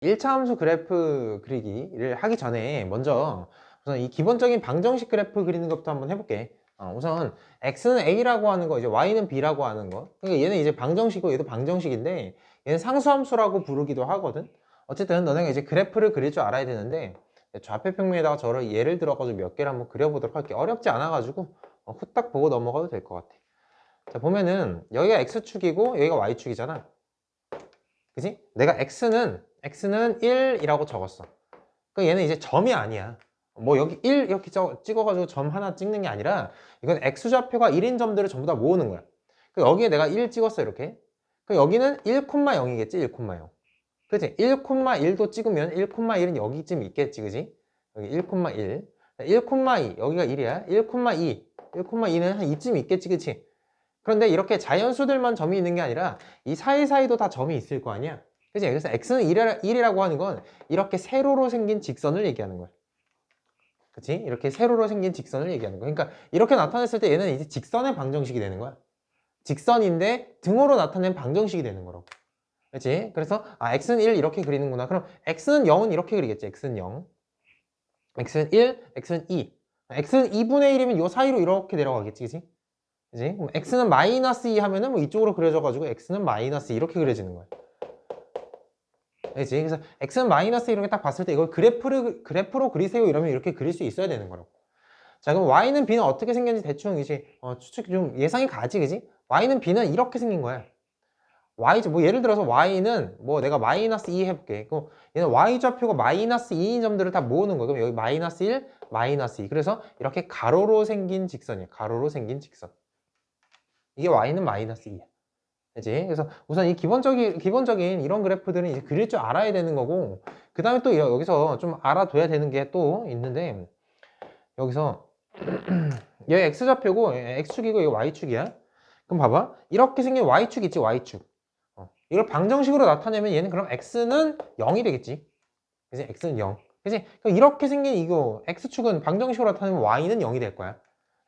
1차 함수 그래프 그리기를 하기 전에 먼저 우선 이 기본적인 방정식 그래프 그리는 것부터 한번 해볼게. 우선 x는 a라고 하는 거, 이제 y는 b라고 하는 거. 그러니까 얘는 이제 방정식이고 얘도 방정식인데 얘는 상수함수라고 부르기도 하거든. 어쨌든 너네가 이제 그래프를 그릴 줄 알아야 되는데 좌표 평면에다가 저를 예를 들어가지고 몇 개를 한번 그려보도록 할게. 어렵지 않아가지고 후딱 보고 넘어가도 될 것 같아. 자, 보면은 여기가 x축이고 여기가 y축이잖아. 그지? 내가 x는 1이라고 적었어. 그 얘는 이제 점이 아니야. 뭐 여기 1 이렇게 찍어가지고 점 하나 찍는 게 아니라 이건 x좌표가 1인 점들을 전부 다 모으는 거야. 그 여기에 내가 1 찍었어 이렇게. 그 여기는 1,0이겠지 1,0. 그치? 1,1도 찍으면 1,1은 여기쯤 있겠지, 그지? 여기 1,1, 1,2 여기가 1이야. 1,2, 1,2는 한 이쯤 있겠지, 그치? 그런데 이렇게 자연수들만 점이 있는 게 아니라 이 사이사이도 다 점이 있을 거 아니야. 그치? 그래서 x는 1이라고 하는 건 이렇게 세로로 생긴 직선을 얘기하는 거야. 그치? 이렇게 세로로 생긴 직선을 얘기하는 거야. 그러니까 이렇게 나타냈을 때 얘는 이제 직선의 방정식이 되는 거야. 직선인데 등호로 나타낸 방정식이 되는 거라고. 그치? 그래서 x는 1 이렇게 그리는구나. 그럼 x는 0은 이렇게 그리겠지. x는 0, x는 1, x는 2. x는 2분의 1이면 이 사이로 이렇게 내려가겠지, 그치? 그지? 그럼 x는 마이너스 2 하면은 뭐 이쪽으로 그려져가지고 x는 마이너스 2 이렇게 그려지는 거야. 그지? 그래서 x는 마이너스 2 이렇게 딱 봤을 때 이걸 그래프로 그리세요 이러면 이렇게 그릴 수 있어야 되는 거라고. 자, 그럼 y는 b는 어떻게 생겼는지 대충 이제 추측 좀 예상이 가지, 그지? y는 b는 이렇게 생긴 거야. 뭐 예를 들어서 y는 뭐 내가 마이너스 2 해볼게. 그럼 얘는 y좌표가 마이너스 2인 점들을 다 모으는 거야. 그럼 여기 마이너스 1, 마이너스 2. 그래서 이렇게 가로로 생긴 직선이야. 가로로 생긴 직선. 이게 y는 마이너스 2야. 그지? 그래서 우선 이 기본적인 이런 그래프들은 이제 그릴 줄 알아야 되는 거고, 그 다음에 또 여기서 좀 알아둬야 되는 게 또 있는데, 여기서 얘 x좌표고 x축이고 이거 y축이야. 그럼 봐봐. 이렇게 생긴 y축 있지, y축. 이걸 방정식으로 나타내면 얘는 그럼 x는 0이 되겠지. 그지? x는 0. 그지? 그럼 이렇게 생긴 이거 x축은 방정식으로 나타내면 y는 0이 될 거야.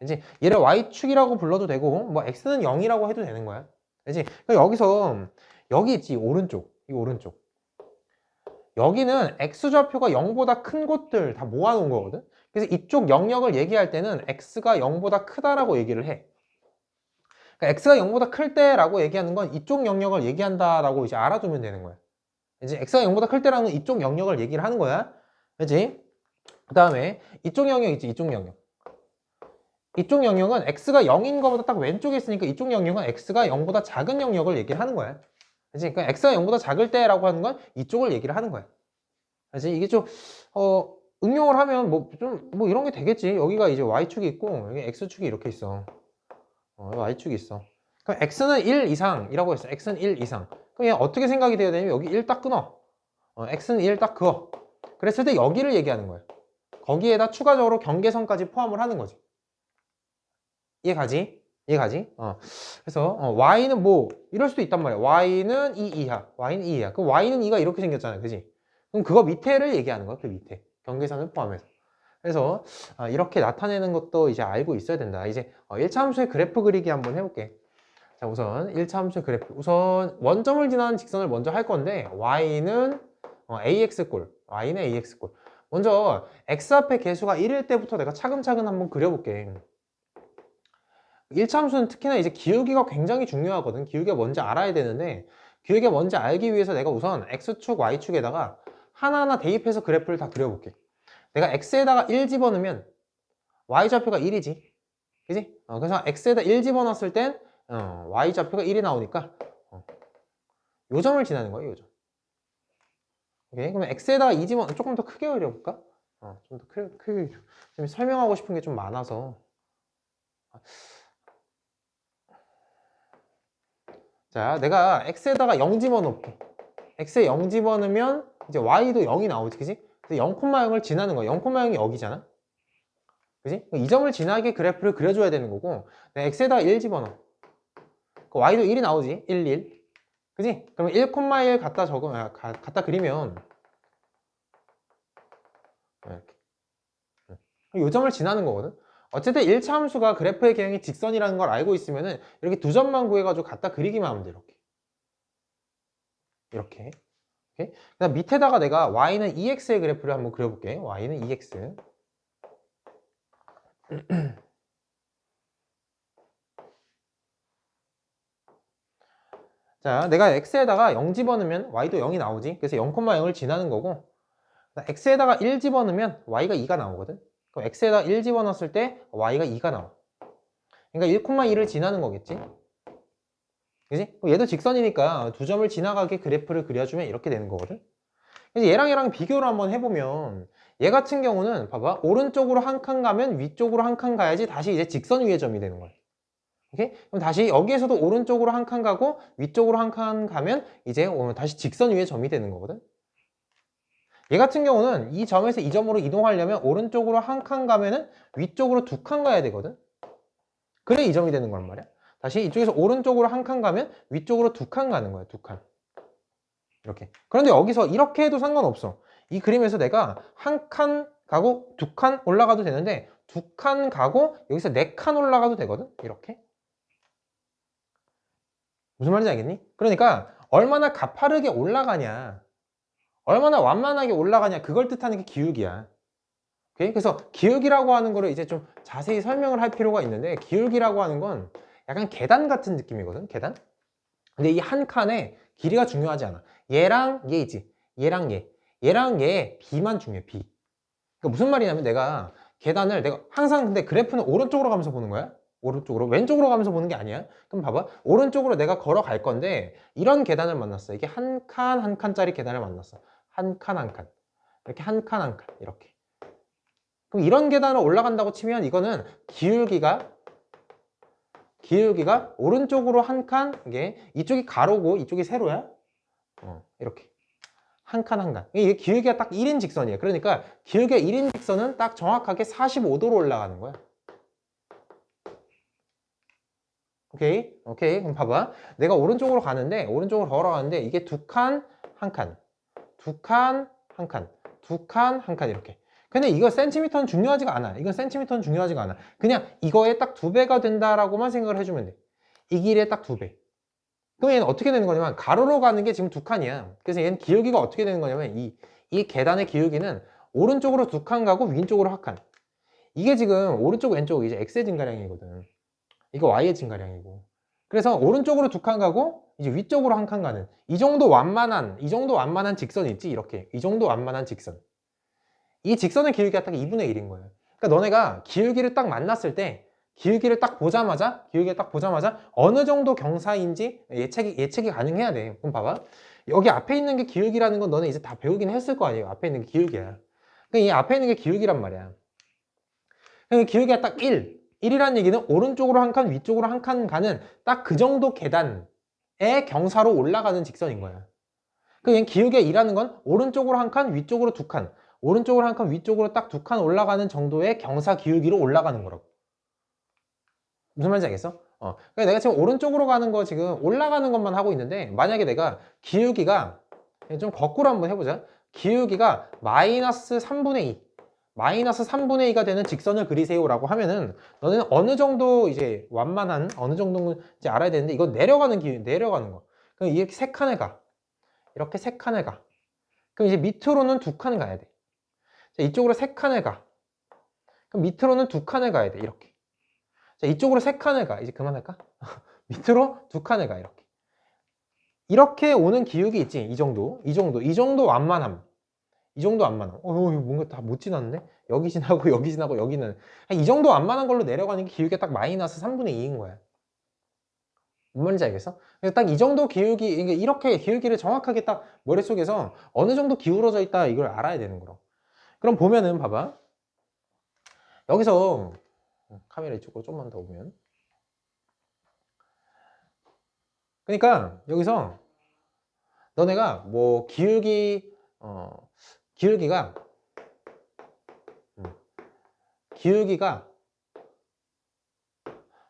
그지? 얘를 y축이라고 불러도 되고 뭐 x는 0이라고 해도 되는 거야. 그지? 그럼 여기서 여기 있지, 오른쪽. 이 오른쪽. 여기는 x좌표가 0보다 큰 곳들 다 모아놓은 거거든. 그래서 이쪽 영역을 얘기할 때는 x가 0보다 크다라고 얘기를 해. 그러니까 x가 0보다 클 때라고 얘기하는 건 이쪽 영역을 얘기한다라고 이제 알아두면 되는 거야. 이제 x가 0보다 클 때라는 건 이쪽 영역을 얘기를 하는 거야. 그렇지? 그 다음에 이쪽 영역 있지, 이쪽 영역. 이쪽 영역은 x가 0인 것보다 딱 왼쪽에 있으니까 이쪽 영역은 x가 0보다 작은 영역을 얘기를 하는 거야. 그렇지? 그러니까 x가 0보다 작을 때라고 하는 건 이쪽을 얘기를 하는 거야. 그렇지? 이게 좀 응용을 하면 뭐 이런 게 되겠지. 여기가 이제 y축이 있고 여기 x축이 이렇게 있어. y축이 있어. 그럼 x는 1 이상이라고 했어. x는 1 이상. 그럼 얘 어떻게 생각이 돼야 되냐면 여기 1 딱 끊어. x는 1 딱 그어. 그랬을 때 여기를 얘기하는 거야. 거기에다 추가적으로 경계선까지 포함을 하는 거지. 이해가지? 이해가지? 그래서 y는 뭐 이럴 수도 있단 말이야. y는 2 이하. y는 2 이하. 그럼 y는 2가 이렇게 생겼잖아. 그지? 그럼 그거 밑에를 얘기하는 거야. 그 밑에. 경계선을 포함해서. 그래서 이렇게 나타내는 것도 이제 알고 있어야 된다. 이제 1차 함수의 그래프 그리기 한번 해볼게. 자, 우선 1차 함수의 그래프. 우선 원점을 지나는 직선을 먼저 할 건데 y는 ax꼴. y는 ax꼴. 먼저 x 앞에 개수가 1일 때부터 내가 차근차근 한번 그려볼게. 1차 함수는 특히나 이제 기울기가 굉장히 중요하거든. 기울기가 뭔지 알아야 되는데 기울기가 뭔지 알기 위해서 내가 우선 x축, y축에다가 하나하나 대입해서 그래프를 다 그려볼게. 내가 x에다가 1 집어넣으면 y좌표가 1이지. 그지? 그래서 x에다 1 집어넣었을 땐 y좌표가 1이 나오니까 요 점을 지나는 거예요, 요 점. 오케이? 그러면 x에다가 2 집어넣으면 조금 더 크게 그려볼까? 좀 더 크게 지금 설명하고 싶은 게 좀 많아서. 자, 내가 x에다가 0 집어넣을게. x에 0 집어넣으면 이제 y도 0이 나오지, 그지? 그래서 0,0을 지나는 거야. 0,0이 여기잖아. 그지? 이 점을 지나게 그래프를 그려줘야 되는 거고, 내가 x에다가 1 집어넣어. 그 y도 1이 나오지. 1, 1. 그지? 그러면 1,1 갖다 그리면 이렇게. 이 점을 지나는 거거든. 어쨌든 1차 함수가 그래프의 개형이 직선이라는 걸 알고 있으면은 이렇게 두 점만 구해가지고 갖다 그리기만 하면 돼. 이렇게. 그다음 밑에다가 내가 y는 2x의 그래프를 한번 그려볼게. y는 2x. 자, 내가 x에다가 0 집어넣으면 y도 0이 나오지. 그래서 0,0을 지나는 거고, x에다가 1 집어넣으면 y가 2가 나오거든. 그럼 x에다가 1 집어넣었을 때 y가 2가 나와. 그러니까 1,2를 지나는 거겠지. 그지? 그럼 얘도 직선이니까 두 점을 지나가게 그래프를 그려주면 이렇게 되는 거거든. 그래서 얘랑 비교를 한번 해보면 얘 같은 경우는 봐봐. 오른쪽으로 한 칸 가면 위쪽으로 한 칸 가야지 다시 이제 직선 위의 점이 되는 거야. 오케이? 그럼 다시 여기에서도 오른쪽으로 한 칸 가고 위쪽으로 한 칸 가면 이제 다시 직선 위의 점이 되는 거거든. 얘 같은 경우는 이 점에서 이 점으로 이동하려면 오른쪽으로 한 칸 가면은 위쪽으로 두 칸 가야 되거든. 그래 이 점이 되는 거란 말이야. 다시 이쪽에서 오른쪽으로 한 칸 가면 위쪽으로 두 칸 가는 거야. 두 칸. 이렇게. 그런데 여기서 이렇게 해도 상관없어. 이 그림에서 내가 한 칸 가고 두 칸 올라가도 되는데 두 칸 가고 여기서 네 칸 올라가도 되거든. 이렇게. 무슨 말인지 알겠니? 그러니까 얼마나 가파르게 올라가냐, 얼마나 완만하게 올라가냐, 그걸 뜻하는 게 기울기야. 오케이? 그래서 기울기라고 하는 거를 이제 좀 자세히 설명을 할 필요가 있는데, 기울기라고 하는 건 약간 계단 같은 느낌이거든. 계단. 근데 이 한 칸에 길이가 중요하지 않아. 얘랑 얘이지. 얘랑 얘랑 얘 b만 중요해. b. 그러니까 무슨 말이냐면 내가 계단을 내가 항상 근데 그래프는 오른쪽으로 가면서 보는 거야. 오른쪽으로. 왼쪽으로 가면서 보는 게 아니야. 그럼 봐봐. 오른쪽으로 내가 걸어갈 건데 이런 계단을 만났어. 이게 한 칸 한 칸짜리 계단을 만났어. 한 칸 한 칸. 이렇게 한 칸 한 칸. 이렇게. 그럼 이런 계단을 올라간다고 치면 이거는 기울기가 오른쪽으로 한 칸, 이게 이쪽이 가로고 이쪽이 세로야. 이렇게. 한 칸 한 칸. 이게 기울기가 딱 1인 직선이에요. 그러니까 기울기가 1인 직선은 딱 정확하게 45도로 올라가는 거야. 오케이? 오케이. 그럼 봐봐. 내가 오른쪽으로 가는데, 오른쪽으로 걸어가는데, 이게 두 칸, 한 칸. 두 칸, 한 칸. 두 칸, 한 칸. 이렇게. 근데 이거 센티미터는 중요하지가 않아. 이건 센티미터는 중요하지가 않아. 그냥 이거에 딱 두 배가 된다라고만 생각을 해주면 돼. 이 길에 딱 두 배. 그럼 얘는 어떻게 되는 거냐면, 가로로 가는 게 지금 두 칸이야. 그래서 얘는 기울기가 어떻게 되는 거냐면, 이 계단의 기울기는 오른쪽으로 두 칸 가고 왼쪽으로 한 칸. 이게 지금 오른쪽, 왼쪽 이제 x의 증가량이거든. 이거 y의 증가량이고. 그래서 오른쪽으로 두 칸 가고 이제 위쪽으로 한 칸 가는 이 정도 완만한 직선이 있지. 이렇게 이 정도 완만한 직선. 이 직선의 기울기가 딱 2분의 1인 거예요. 그러니까 너네가 기울기를 딱 만났을 때 기울기를 딱 보자마자 어느 정도 경사인지 예측이 가능해야 돼. 그럼 봐봐. 여기 앞에 있는 게 기울기라는 건 너네 이제 다 배우긴 했을 거 아니에요. 앞에 있는 게 기울기야. 그러니까 이 앞에 있는 게 기울기란 말이야. 그러니까 기울기가 딱 1이라는 얘기는 오른쪽으로 한 칸, 위쪽으로 한 칸 가는 딱 그 정도 계단의 경사로 올라가는 직선인 거야. 그러니까 기울기가 2라는 건 오른쪽으로 한 칸, 위쪽으로 두 칸. 오른쪽으로 한 칸, 위쪽으로 딱 두 칸 올라가는 정도의 경사 기울기로 올라가는 거라고. 무슨 말인지 알겠어? 그러니까 내가 지금 오른쪽으로 가는 거 지금 올라가는 것만 하고 있는데, 만약에 내가 기울기가 좀 거꾸로 한번 해보자. 기울기가 마이너스 3분의 2. 마이너스 3분의 2가 되는 직선을 그리세요라고 하면은 너는 어느 정도 이제 완만한 어느 정도는 이제 알아야 되는데, 이건 내려가는 거. 그럼 이렇게 세 칸을 가. 이렇게 세 칸을 가. 그럼 이제 밑으로는 두 칸을 가야 돼. 자, 이쪽으로 세 칸을 가. 그럼 밑으로는 두 칸을 가야 돼. 이렇게. 자, 이쪽으로 세 칸을 가. 이제 그만할까? 밑으로 두 칸을 가. 이렇게 오는 기울기 있지. 이 정도 완만함. 이 정도 완만함. 뭔가 다 못 지났는데? 여기 지나고 여기 지나고 여기는 이 정도 완만한 걸로 내려가는 게 기울기가 딱 마이너스 3분의 2인 거야. 뭔 말인지 알겠어? 그래서 딱 이 정도 기울기, 이렇게 기울기를 정확하게 딱 머릿속에서 어느 정도 기울어져 있다 이걸 알아야 되는 거라고. 그럼 보면은 봐봐. 여기서 카메라 이쪽으로 좀만 더 오면, 그러니까 여기서 너네가 뭐 기울기가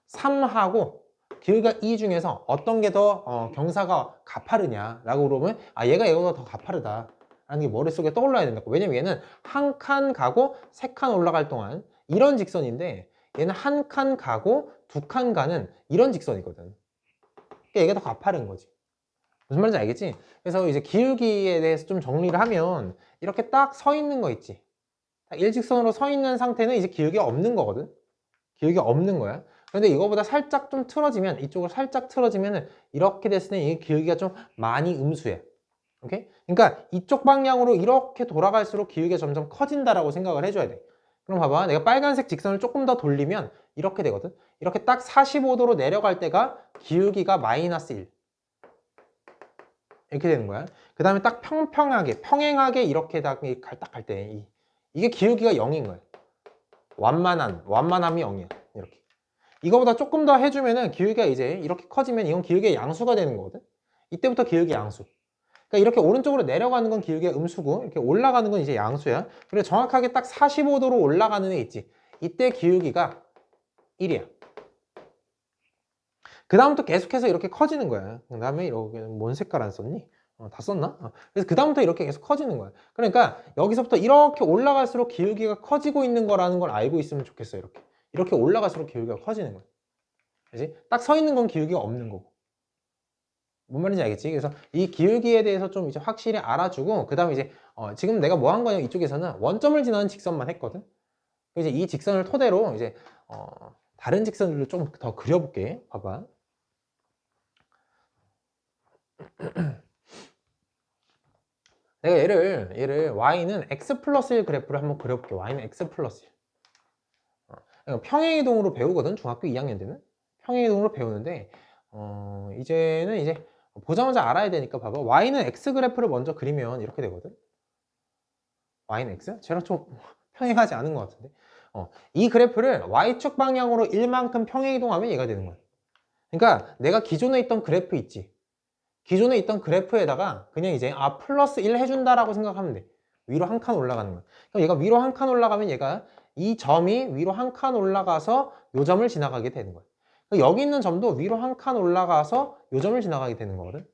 3하고 기울기가 2 중에서 어떤 게 더 경사가 가파르냐라고 물어보면 얘가 얘보다 더 가파르다 라는 게 머릿속에 떠올라야 된다고. 왜냐면 얘는 한 칸 가고 세 칸 올라갈 동안 이런 직선인데, 얘는 한 칸 가고 두 칸 가는 이런 직선이거든. 그러니까 얘가 더 가파른 거지. 무슨 말인지 알겠지? 그래서 이제 기울기에 대해서 좀 정리를 하면 이렇게 딱 서 있는 거 있지? 딱 일직선으로 서 있는 상태는 이제 기울기가 없는 거거든? 기울기가 없는 거야. 근데 이거보다 살짝 좀 틀어지면, 이쪽으로 살짝 틀어지면은 이렇게 됐을 때 이 기울기가 좀 많이 음수해. 오케이? 그러니까 이쪽 방향으로 이렇게 돌아갈수록 기울기가 점점 커진다라고 생각을 해줘야 돼. 그럼 봐봐. 내가 빨간색 직선을 조금 더 돌리면 이렇게 되거든. 이렇게 딱 45도로 내려갈 때가 기울기가 마이너스 1. 이렇게 되는 거야. 그 다음에 딱 평행하게 이렇게 딱 갈 때 이게 기울기가 0인 거야. 완만함이 0이야. 이렇게. 이거보다 조금 더 해주면은 기울기가 이제 이렇게 커지면 이건 기울기의 양수가 되는 거거든. 이때부터 기울기 양수. 그러니까 이렇게 오른쪽으로 내려가는 건 기울기가 음수고 이렇게 올라가는 건 이제 양수야. 그리고 정확하게 딱 45도로 올라가는 애 있지. 이때 기울기가 1이야. 그 다음부터 계속해서 이렇게 커지는 거야. 그 다음에 이렇게 뭔 색깔 안 썼니? 다 썼나? 그래서 그 다음부터 이렇게 계속 커지는 거야. 그러니까 여기서부터 이렇게 올라갈수록 기울기가 커지고 있는 거라는 걸 알고 있으면 좋겠어. 이렇게 올라갈수록 기울기가 커지는 거야. 그지? 딱 서 있는 건 기울기가 없는 거고. 뭔 말인지 알겠지? 그래서 이 기울기에 대해서 좀 이제 확실히 알아주고 그 다음에 이제 지금 내가 뭐 한 거냐 이쪽에서는 원점을 지나는 직선만 했거든. 이제 이 직선을 토대로 이제 다른 직선들로 좀 더 그려볼게. 봐봐. 내가 얘를 y는 x 플러스 1 그래프를 한번 그려볼게. y는 x 플러스 1. 평행이동으로 배우거든. 중학교 2학년 때는 평행이동으로 배우는데 이제는 이제 보자마자 알아야 되니까 봐봐. y는 x 그래프를 먼저 그리면 이렇게 되거든. y는 x? 쟤랑 좀 평행하지 않은 것 같은데. 이 그래프를 y축 방향으로 1만큼 평행이동하면 얘가 되는 거야. 그러니까 내가 기존에 있던 그래프 있지. 기존에 있던 그래프에다가 그냥 이제 플러스 1 해준다라고 생각하면 돼. 위로 한 칸 올라가는 거야. 그럼 얘가 위로 한 칸 올라가면 얘가 이 점이 위로 한 칸 올라가서 요 점을 지나가게 되는 거야. 여기 있는 점도 위로 한 칸 올라가서 요 점을 지나가게 되는 거거든.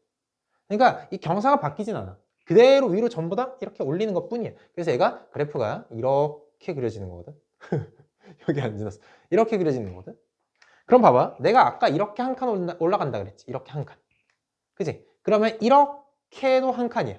그러니까 이 경사가 바뀌진 않아. 그대로 위로 전부 다 이렇게 올리는 것 뿐이야. 그래서 얘가 그래프가 이렇게 그려지는 거거든. 여기 안 지났어. 이렇게 그려지는 거거든. 그럼 봐봐. 내가 아까 이렇게 한 칸 올라간다 그랬지. 이렇게 한 칸. 그치? 그러면 이렇게도 한 칸이야.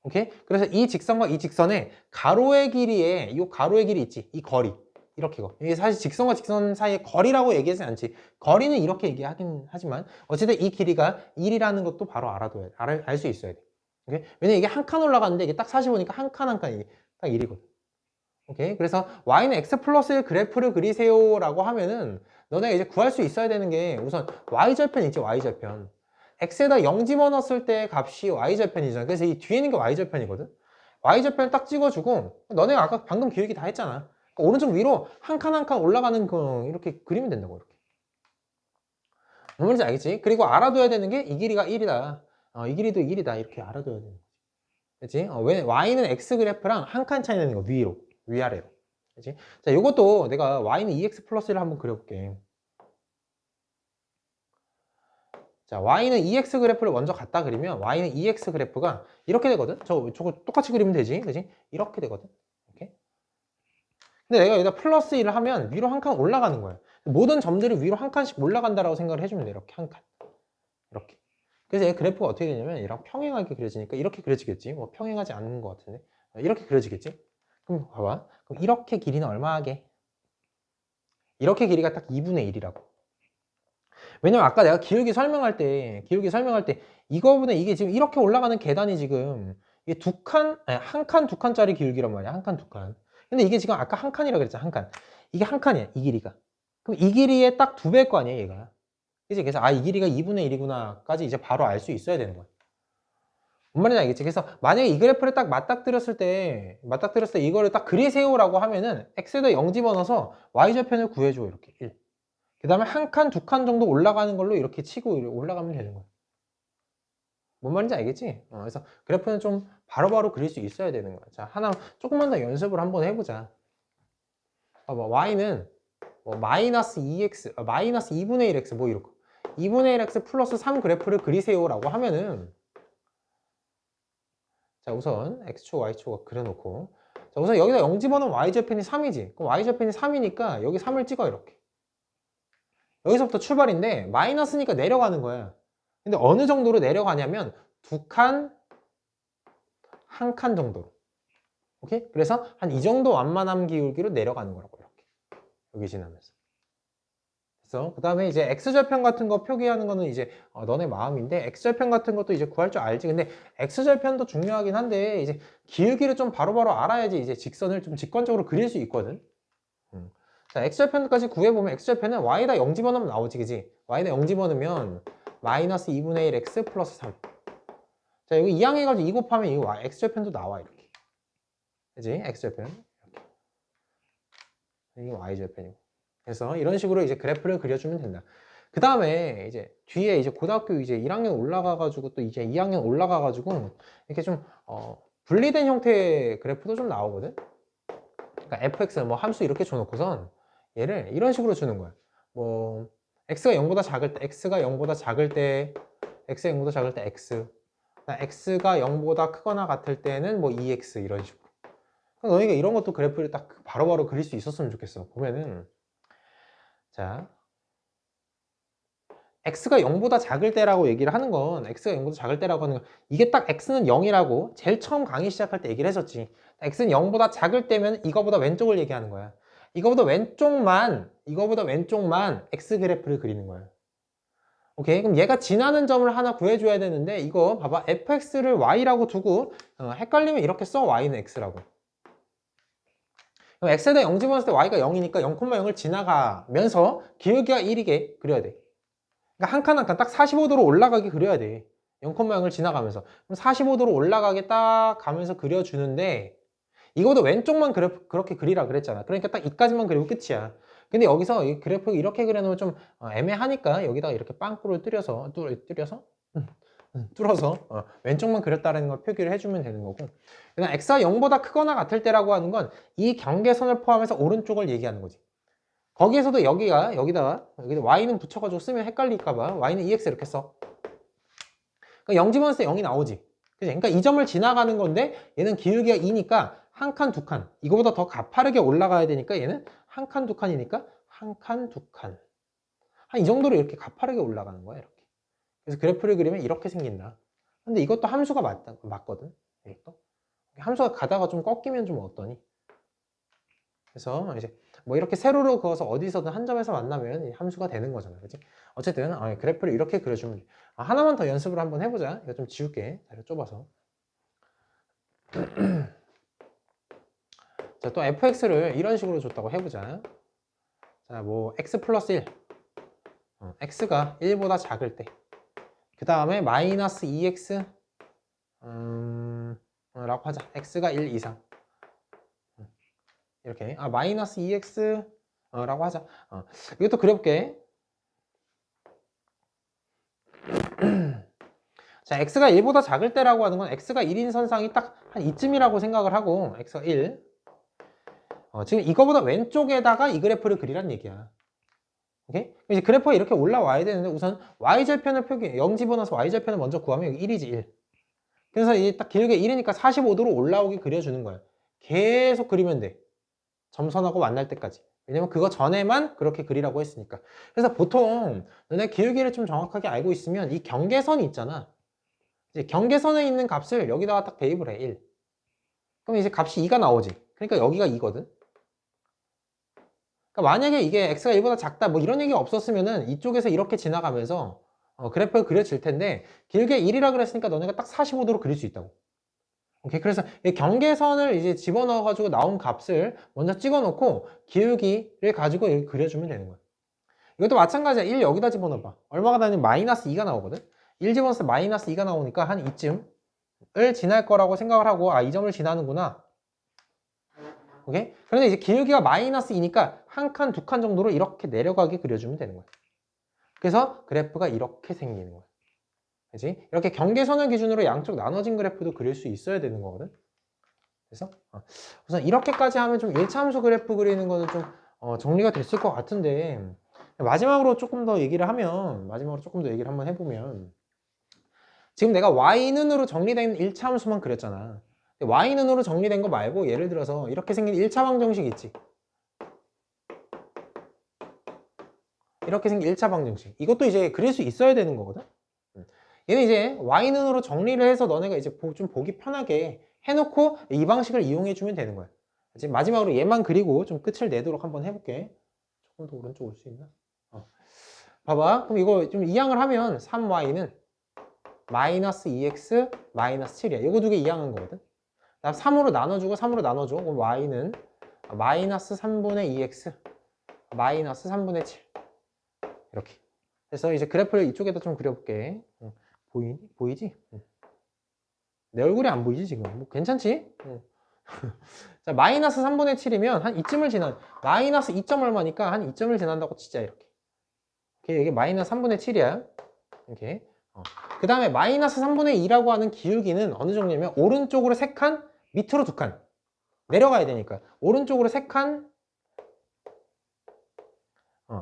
오케이? 그래서 이 직선과 이 직선의 가로의 길이에 이 가로의 길이 있지. 이 거리. 이렇게 거. 이게 사실 직선과 직선 사이의 거리라고 얘기하지 않지. 거리는 이렇게 얘기하긴 하지만 어쨌든 이 길이가 1이라는 것도 바로 알아둬야 돼. 알 수 있어야 돼. 오케이? 왜냐면 이게 한 칸 올라가는데 이게 딱 45니까 한 칸 한 칸이 딱 1이거든. 오케이? 그래서 y는 x 플러스 1 그래프를 그리세요라고 하면은 너네가 이제 구할 수 있어야 되는 게 우선 y절편 있지. y절편. x에다 0 집어넣었을 때 값이 y절편이잖아. 그래서 이 뒤에 있는 게 y절편이거든. y절편 딱 찍어주고 너네가 아까 방금 기울기 다 했잖아. 그러니까 오른쪽 위로 한 칸 한 칸 올라가는 거 이렇게 그리면 된다고. 이렇게. 뭔 말인지 알겠지? 그리고 알아둬야 되는 게 이 길이가 1이다. 이 길이도 1이다. 이렇게 알아둬야 되는 거지. 그치? 왜 y는 x 그래프랑 한 칸 차이 나는 거 위로, 위아래로. 그치? 자, 요것도 내가 y는 2x 플러스를 한번 그려볼게. 자, y는 2x 그래프를 먼저 갖다 그리면 y는 2x 그래프가 이렇게 되거든? 저거 똑같이 그리면 되지, 그지? 이렇게 되거든. 이렇게. 근데 내가 여기다 플러스 1을 하면 위로 한 칸 올라가는 거야. 모든 점들이 위로 한 칸씩 올라간다라고 생각을 해주면 돼. 이렇게 한 칸. 이렇게. 그래서 얘 그래프가 어떻게 되냐면 얘랑 평행하게 그려지니까 이렇게 그려지겠지. 뭐 평행하지 않는 것 같은데. 이렇게 그려지겠지? 그럼 봐봐. 그럼 이렇게 길이는 얼마 하게? 이렇게 길이가 딱 2분의 1이라고. 왜냐면 아까 내가 기울기 설명할 때 이거보다 이게 지금 이렇게 올라가는 계단이 지금 이게 한 칸, 두 칸짜리 기울기란 말이야. 한 칸, 두 칸. 근데 이게 지금 아까 한 칸이라고 그랬잖아. 한 칸. 이게 한 칸이야. 이 길이가. 그럼 이 길이의 딱 2배일 거 아니야, 얘가. 그치? 그래서 이 길이가 2분의 1이구나까지 이제 바로 알 수 있어야 되는 거야. 뭔 말인지 알겠지? 그래서 만약에 이 그래프를 딱 맞닥뜨렸을 때 이거를 딱 그리세요라고 하면은 x에다 0 집어넣어서 y절편을 구해줘. 이렇게 1. 그 다음에 한 칸, 두 칸 정도 올라가는 걸로 이렇게 치고 올라가면 되는 거야. 뭔 말인지 알겠지? 그래서 그래프는 좀 바로바로 그릴 수 있어야 되는 거야. 자, 하나 조금만 더 연습을 한번 해보자. 봐봐, y는 뭐 마이너스 2x, 마이너스 2분의 1x 뭐 이렇게 2분의 1x 플러스 3 그래프를 그리세요라고 하면은 자, 우선 x축, y축 그려놓고 자, 우선 여기다 0 집어넣으면 y절편이 3이지. 그럼 y절편이 3이니까 여기 3을 찍어 이렇게. 여기서부터 출발인데 마이너스니까 내려가는 거야. 근데 어느 정도로 내려가냐면 두 칸, 한 칸 정도로. 오케이? 그래서 한 이 정도 완만함 기울기로 내려가는 거라고 이렇게. 여기 지나면서. 그래서 그 다음에 이제 x절편 같은 거 표기하는 거는 이제 너네 마음인데 x절편 같은 것도 이제 구할 줄 알지. 근데 x절편도 중요하긴 한데 이제 기울기를 좀 바로바로 알아야지 이제 직선을 좀 직관적으로 그릴 수 있거든. 자, x절편까지 구해보면 x절편은 y에다 0 집어넣으면 나오지, 그지? y에다 0 집어넣으면 마이너스 2분의 1 x 플러스 3. 자, 여기 2항 해가지고 2 곱하면 이 x절편도 나와, 이렇게. 그지? x절편. 이게 y절편이고. 그래서 이런 식으로 이제 그래프를 그려주면 된다. 그 다음에 이제 뒤에 이제 고등학교 이제 1학년 올라가가지고 또 이제 2학년 올라가가지고 이렇게 좀 분리된 형태의 그래프도 좀 나오거든. 그러니까 fx 뭐 함수 이렇게 줘놓고선 얘를 이런 식으로 주는 거야. 뭐 x가 0보다 작을 때, x가 0보다 작을 때, x가 0보다 작을 때 x, x가 0보다 크거나 같을 때는 뭐 2x 이런 식으로. 너희가 이런 것도 그래프를 딱 바로바로 그릴 수 있었으면 좋겠어. 보면은 자, x가 0보다 작을 때라고 얘기를 하는 건 x가 0보다 작을 때라고 하는 건 이게 딱 x는 0이라고 제일 처음 강의 시작할 때 얘기를 했었지. x는 0보다 작을 때면 이거보다 왼쪽을 얘기하는 거야. 이거보다 왼쪽만 x 그래프를 그리는 거야. 오케이, 그럼 얘가 지나는 점을 하나 구해줘야 되는데 이거 봐봐, fx를 y라고 두고 헷갈리면 이렇게 써. y는 x라고. 그럼 x에다 0 집어넣었을 때 y가 0이니까 0,0을 지나가면서 기울기가 1이게 그려야 돼. 그러니까 한 칸 한 칸 딱 45도로 올라가게 그려야 돼. 0,0을 지나가면서. 그럼 45도로 올라가게 딱 가면서 그려주는데 이거보다 왼쪽만 그렇게 그리라 그랬잖아. 그러니까 딱 이까지만 그리고 끝이야. 근데 여기서 이 그래프 이렇게 그려놓으면 좀 애매하니까 여기다가 이렇게 빵꾸를 뚫어서 왼쪽만 그렸다는 걸 표기를 해주면 되는 거고. 그냥 x가 0보다 크거나 같을 때라고 하는 건 이 경계선을 포함해서 오른쪽을 얘기하는 거지. 거기에서도 여기다가 y는 붙여가지고 쓰면 헷갈릴까봐 y는 2x 이렇게 써. 그러니까 0 집어넣었을 때 0이 나오지. 그치? 그러니까 이 점을 지나가는 건데 얘는 기울기가 2니까 한 칸, 두 칸. 이거보다 더 가파르게 올라가야 되니까 얘는 한 칸, 두 칸이니까 한 칸, 두 칸. 한 이 정도로 이렇게 가파르게 올라가는 거야, 이렇게. 그래서 그래프를 그리면 이렇게 생긴다. 근데 이것도 함수가 맞거든. 이것도. 함수가 가다가 좀 꺾이면 좀 어떠니? 그래서 이제 뭐 이렇게 세로로 그어서 어디서든 한 점에서 만나면 함수가 되는 거잖아, 그치? 어쨌든 그래프를 이렇게 그려주면 돼. 하나만 더 연습을 한번 해보자. 이거 좀 지울게. 자료 좁아서. 자, 또 fx를 이런 식으로 줬다고 해보자. 자, 뭐 x 플러스 1. x가 1보다 작을 때. 그 다음에 마이너스 2x 라고 하자. x가 1 이상. 이렇게 마이너스 2x 라고 하자. 이것도 그려볼게. 자, x가 1보다 작을 때라고 하는 건 x가 1인 선상이 딱 한 이쯤이라고 생각을 하고 x가 1. 지금 이거보다 왼쪽에다가 이 그래프를 그리란 얘기야. 오케이? 이제 그래프가 이렇게 올라와야 되는데 우선 y절편을 0 집어넣어서 y절편을 먼저 구하면 여기 1이지 1. 그래서 이제 딱 길게 1이니까 45도로 올라오게 그려주는 거야. 계속 그리면 돼. 점선하고 만날 때까지. 왜냐면 그거 전에만 그렇게 그리라고 했으니까. 그래서 보통 너네 기울기를 좀 정확하게 알고 있으면 이 경계선이 있잖아. 이제 경계선에 있는 값을 여기다가 딱 대입을 해. 1. 그럼 이제 값이 2가 나오지. 그러니까 여기가 2거든. 그러니까 만약에 이게 x가 1보다 작다 뭐 이런 얘기가 없었으면은 이쪽에서 이렇게 지나가면서 그래프가 그려질 텐데 길게 1이라 그랬으니까 너네가 딱 45도로 그릴 수 있다고. 오케이. 그래서 이 경계선을 이제 집어넣어 가지고 나온 값을 먼저 찍어 놓고 기울기를 가지고 여기 그려주면 되는 거야. 이것도 마찬가지야. 1 여기다 집어넣어봐. 얼마가 나냐면 마이너스 2가 나오거든. 1 집어넣었을 때 마이너스 2가 나오니까 한 이쯤을 지날 거라고 생각을 하고 이 점을 지나는구나. 오케이? 그런데 이제 기울기가 마이너스 2니까 한 칸, 두 칸 정도로 이렇게 내려가게 그려주면 되는 거야. 그래서 그래프가 이렇게 생기는 거야. 그치? 이렇게 경계선을 기준으로 양쪽 나눠진 그래프도 그릴 수 있어야 되는 거거든. 그래서 우선 이렇게까지 하면 좀 1차 함수 그래프 그리는 거는 좀 정리가 됐을 것 같은데 마지막으로 조금 더 얘기를 한번 해보면 지금 내가 y눈으로 정리된 1차 함수만 그렸잖아. y눈으로 정리된 거 말고 예를 들어서 이렇게 생긴 1차 방정식 있지. 이렇게 생긴 1차 방정식. 이것도 이제 그릴 수 있어야 되는 거거든. 얘는 이제 y는으로 정리를 해서 너네가 이제 좀 보기 편하게 해놓고 이 방식을 이용해 주면 되는 거야. 이제 마지막으로 얘만 그리고 좀 끝을 내도록 한번 해볼게. 조금 더 오른쪽 올 수 있나? 봐봐. 그럼 이거 좀 이항을 하면 3y는 마이너스 2x 마이너스 7이야. 이거 두 개 이항한 거거든. 다음 3으로 나눠주고 3으로 나눠줘. 그럼 y는 마이너스 3분의 2x 마이너스 3분의 7 이렇게. 그래서 이제 그래프를 이쪽에다 좀 그려볼게. 보이지? 내 얼굴이 안 보이지 지금? 뭐 괜찮지? 자, 마이너스 3분의 7이면 한 이쯤을 지난 마이너스 2점 얼마니까 한 2점을 지난다고 치자 이렇게. 이게 마이너스 3분의 7이야. 이렇게. 그 다음에 마이너스 3분의 2라고 하는 기울기는 어느 정도냐면 오른쪽으로 3칸, 밑으로 2칸. 내려가야 되니까. 오른쪽으로 3칸,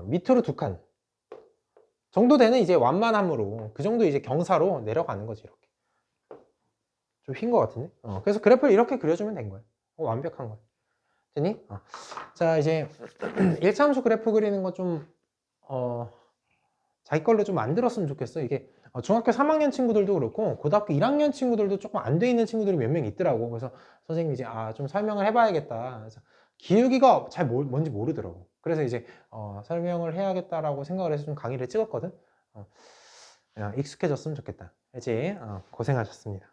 밑으로 2칸. 정도 되는 이제 완만함으로 그 정도 이제 경사로 내려가는 거지 이렇게. 좀 휜 것 같은데? 그래서 그래프를 이렇게 그려주면 된 거야. 완벽한 거야. 됐니? 자, 이제 1차 함수 그래프 그리는 거 좀 자기 걸로 좀 만들었으면 좋겠어. 이게 중학교 3학년 친구들도 그렇고 고등학교 1학년 친구들도 조금 안 돼 있는 친구들이 몇 명 있더라고. 그래서 선생님이 이제 좀 설명을 해봐야겠다. 그래서 기울기가 잘 뭔지 모르더라고. 그래서 이제 설명을 해야겠다라고 생각을 해서 좀 강의를 찍었거든. 그냥 익숙해졌으면 좋겠다. 알지? 고생하셨습니다.